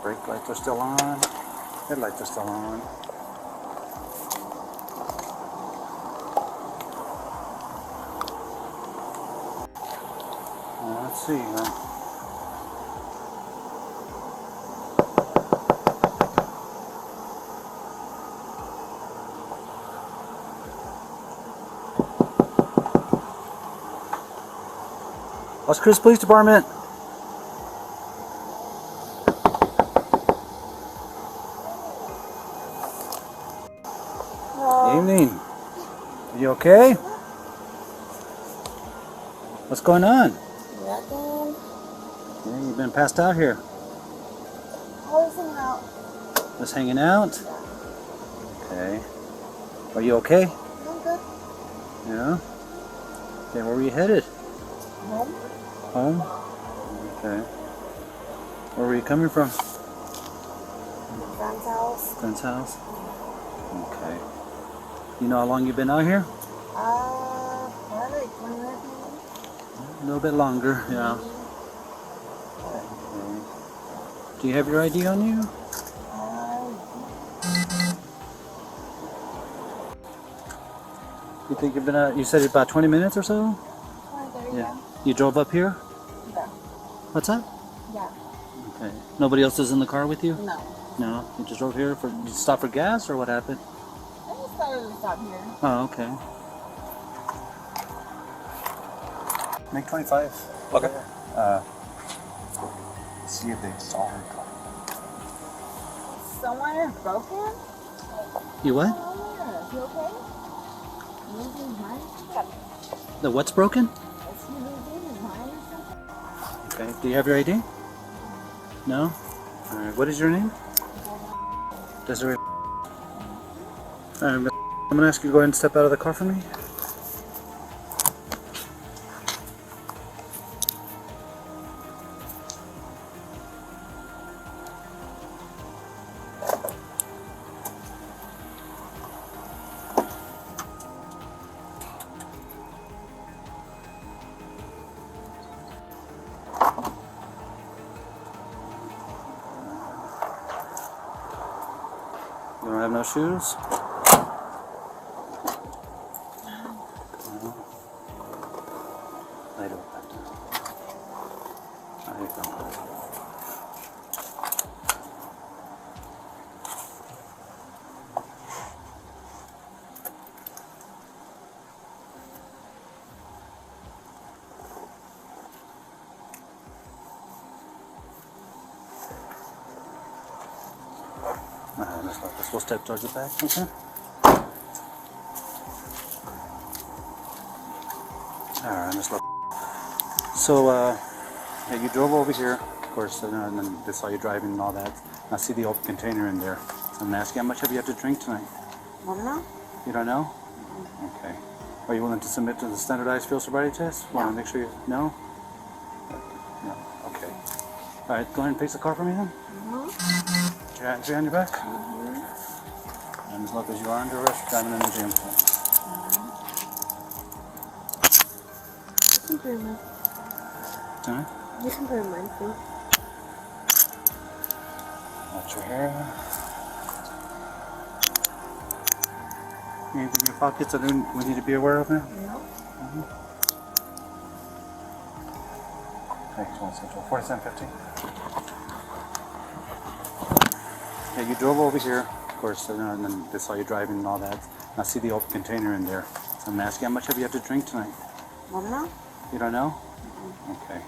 Brake lights are still on. Headlights are still on. Let's see. Los Cruz Police Department. Evening. Are you okay? What's going on? Nothing. Yeah, you've been passed out here. Always hanging out. Just hanging out? Okay. Are you okay? I'm good. Yeah? Okay, where were you headed? Home? Home? Okay. Where were you coming from? Friend's house. Friend's house? Okay. You know how long you've been out here? Probably like 20 minutes maybe. A little bit longer, yeah. Okay. Do you have your ID on you? You think you've been out, you said about 20 minutes or so? 20, Yeah. You drove up here? Yeah. What's that? Yeah. Okay. Nobody else is in the car with you? No. No? You just drove here for, you stopped for gas or what happened? I just started to stop here. Oh, okay. Make 25. Okay. See if they saw her. Someone is broken? You what? Is he okay? Losing his mind? The what's broken? Is he losing his mind or something? Okay. Do you have your ID? No? Alright, what is your name? Desiree. I'm gonna ask you to go ahead and step out of the car for me. You don't have no shoes? No. Light open. There you go. Let's let this. We'll step towards the back, okay? Alright, let's look. So, yeah, you drove over here, of course, and then they saw you driving and all that. I see the open container in there. So I'm gonna ask you, how much have you had to drink tonight? I don't know. You don't know? Okay. Are you willing to submit to the standardized field sobriety test? Want to make sure you know? No. Okay. All right. Go ahead and face the car for me then. Put your hands behind your back. And as long as you are under arrest, driving in the gym. You can put him in. Alright. You can put him in, please. Watch your hair. Anything in your pockets that we need to be aware of now? No. Okay, so 4750. Yeah, you drove over here, of course, and then they saw you driving and all that. I see the open container in there. So I'm gonna ask you, how much have you had to drink tonight? I don't know. You don't know? Okay.